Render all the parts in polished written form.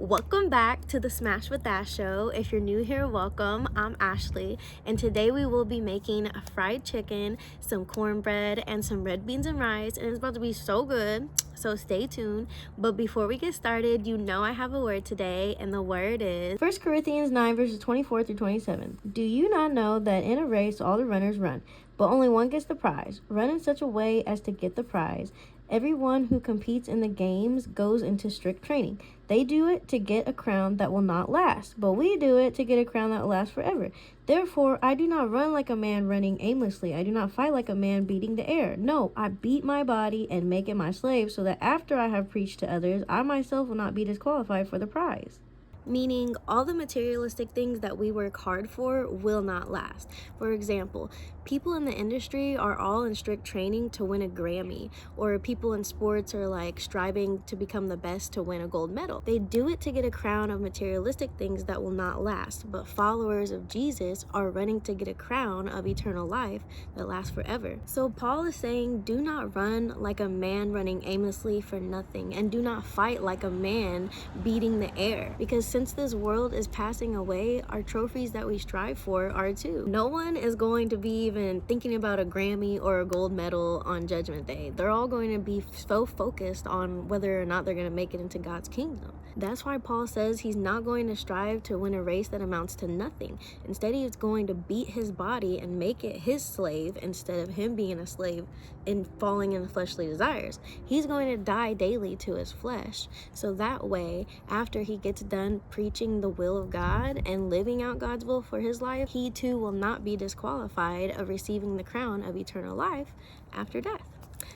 Welcome back to the Smash with Ash show. If you're new here, welcome. I'm Ashley, and today we will be making a fried chicken, some cornbread, and some red beans and rice, and it's about to be so good, so stay tuned. But before we get started, you know I have a word today, and the word is 1 Corinthians 9 verses 24 through 27. Do you not know that in a race all the runners run, but only one gets the prize? Run in such a way as to get the prize. Everyone who competes in the games goes into strict training. They do it to get a crown that will not last, but we do it to get a crown that will last forever. Therefore, I do not run like a man running aimlessly. I do not fight like a man beating the air. No, I beat my body and make it my slave, so that after I have preached to others, I myself will not be disqualified for the prize. Meaning all the materialistic things that we work hard for will not last. For example, people in the industry are all in strict training to win a Grammy, or people in sports are like striving to become the best to win a gold medal. They do it to get a crown of materialistic things that will not last, but followers of Jesus are running to get a crown of eternal life that lasts forever. So Paul is saying, do not run like a man running aimlessly for nothing, and do not fight like a man beating the air, because since this world is passing away, our trophies that we strive for are too. No one is going to be even thinking about a Grammy or a gold medal on Judgment Day. They're all going to be so focused on whether or not they're going to make it into God's kingdom. That's why Paul says he's not going to strive to win a race that amounts to nothing. Instead, he's going to beat his body and make it his slave instead of him being a slave and falling in the fleshly desires. He's going to die daily to his flesh. So that way, after he gets done preaching the will of God and living out God's will for his life, he too will not be disqualified of receiving the crown of eternal life after death.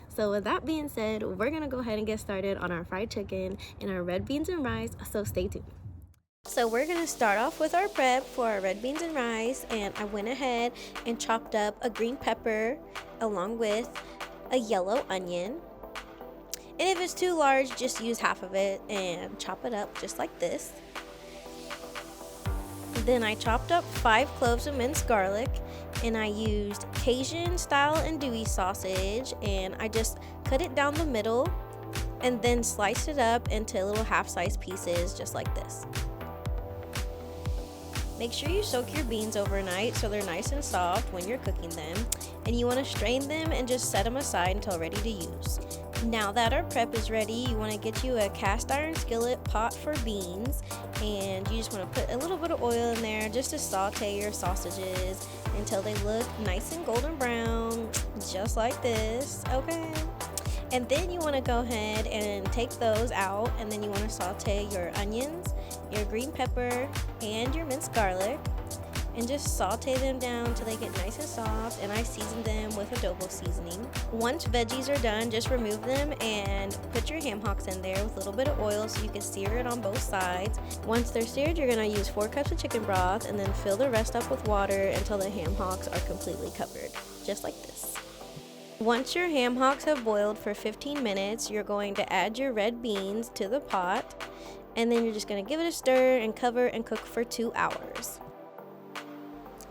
So with that being said, we're gonna go ahead and get started on our fried chicken and our red beans and rice, so stay tuned. So we're gonna start off with our prep for our red beans and rice, and I went ahead and chopped up a green pepper along with a yellow onion. And if it's too large, just use half of it and chop it up just like this. Then I chopped up 5 cloves of minced garlic, and I used Cajun style andouille sausage, and I just cut it down the middle and then sliced it up into little half-sized pieces just like this. Make sure you soak your beans overnight so they're nice and soft when you're cooking them, and you want to strain them and just set them aside until ready to use. Now that our prep is ready, you want to get you a cast iron skillet pot for beans, and you just want to put a little bit of oil in there just to saute your sausages until they look nice and golden brown, just like this, okay? And then you want to go ahead and take those out, and then you want to saute your onions, your green pepper, and your minced garlic, and just saute them down till they get nice and soft, and I season them with adobo seasoning. Once veggies are done, just remove them and put your ham hocks in there with a little bit of oil so you can sear it on both sides. Once they're seared, you're going to use 4 cups of chicken broth and then fill the rest up with water until the ham hocks are completely covered, just like this. Once your ham hocks have boiled for 15 minutes, you're going to add your red beans to the pot, and then you're just going to give it a stir and cover and cook for 2 hours.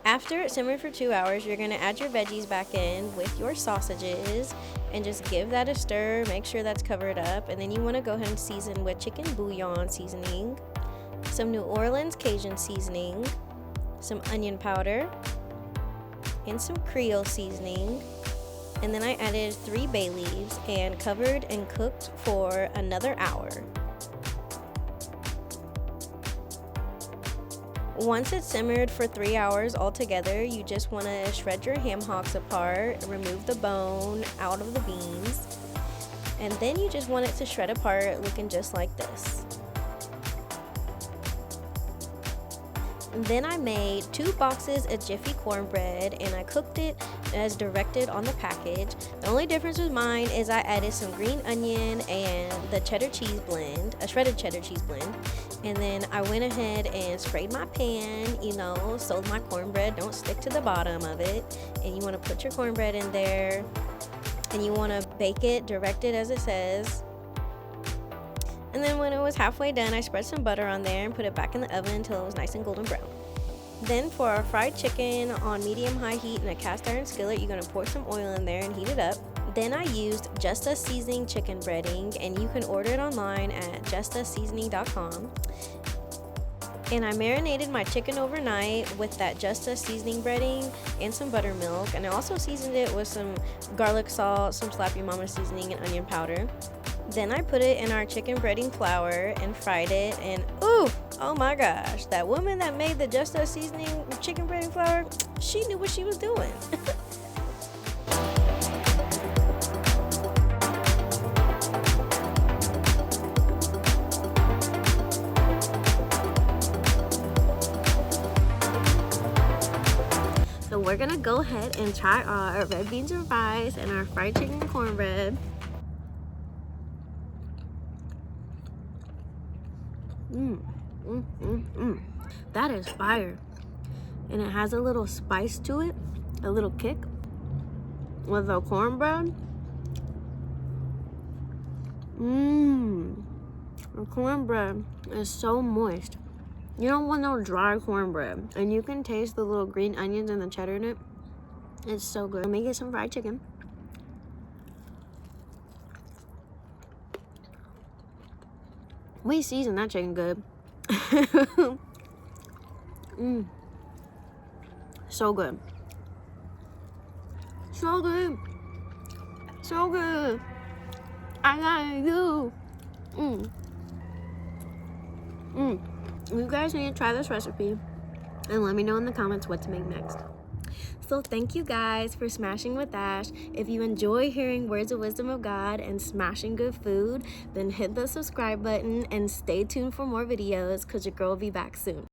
After it simmered for 2 hours, you're going to add your veggies back in with your sausages and just give that a stir, make sure that's covered up, and then you want to go ahead and season with chicken bouillon seasoning, some New Orleans Cajun seasoning, some onion powder, and some Creole seasoning. And then I added 3 bay leaves and covered and cooked for another hour. Once it's simmered for 3 hours altogether, you just want to shred your ham hocks apart, remove the bone out of the beans, and then you just want it to shred apart looking just like this. And then I made 2 boxes of Jiffy cornbread, and I cooked it as directed on the package. The only difference with mine is I added some green onion and the cheddar cheese blend, a shredded cheddar cheese blend. And then I went ahead and sprayed my pan, so my cornbread don't stick to the bottom of it. And you want to put your cornbread in there, and you want to bake it directed as it says. And then when it was halfway done, I spread some butter on there and put it back in the oven until it was nice and golden brown. Then for our fried chicken on medium-high heat in a cast iron skillet, you're going to pour some oil in there and heat it up. Then I used Just Us Seasoning chicken breading, and you can order it online at justusseasoning.com. And I marinated my chicken overnight with that Just Us seasoning breading and some buttermilk. And I also seasoned it with some garlic salt, some Slap Your Mama seasoning, and onion powder. Then I put it in our chicken breading flour and fried it. And ooh, oh my gosh, that woman that made the Just Us seasoning chicken breading flour, she knew what she was doing. So we're gonna go ahead and try our red beans and rice and our fried chicken and cornbread. That is fire. And it has a little spice to it, a little kick with the cornbread. The cornbread is so moist. You don't want no dry cornbread. And you can taste the little green onions and the cheddar in it. It's so good. Let me get some fried chicken. We seasoned that chicken good. So good. So good. So good. I got you. You guys need to try this recipe and let me know in the comments what to make next. So thank you guys for smashing with Ash. If you enjoy hearing words of wisdom of God and smashing good food, then hit the subscribe button and stay tuned for more videos because your girl will be back soon.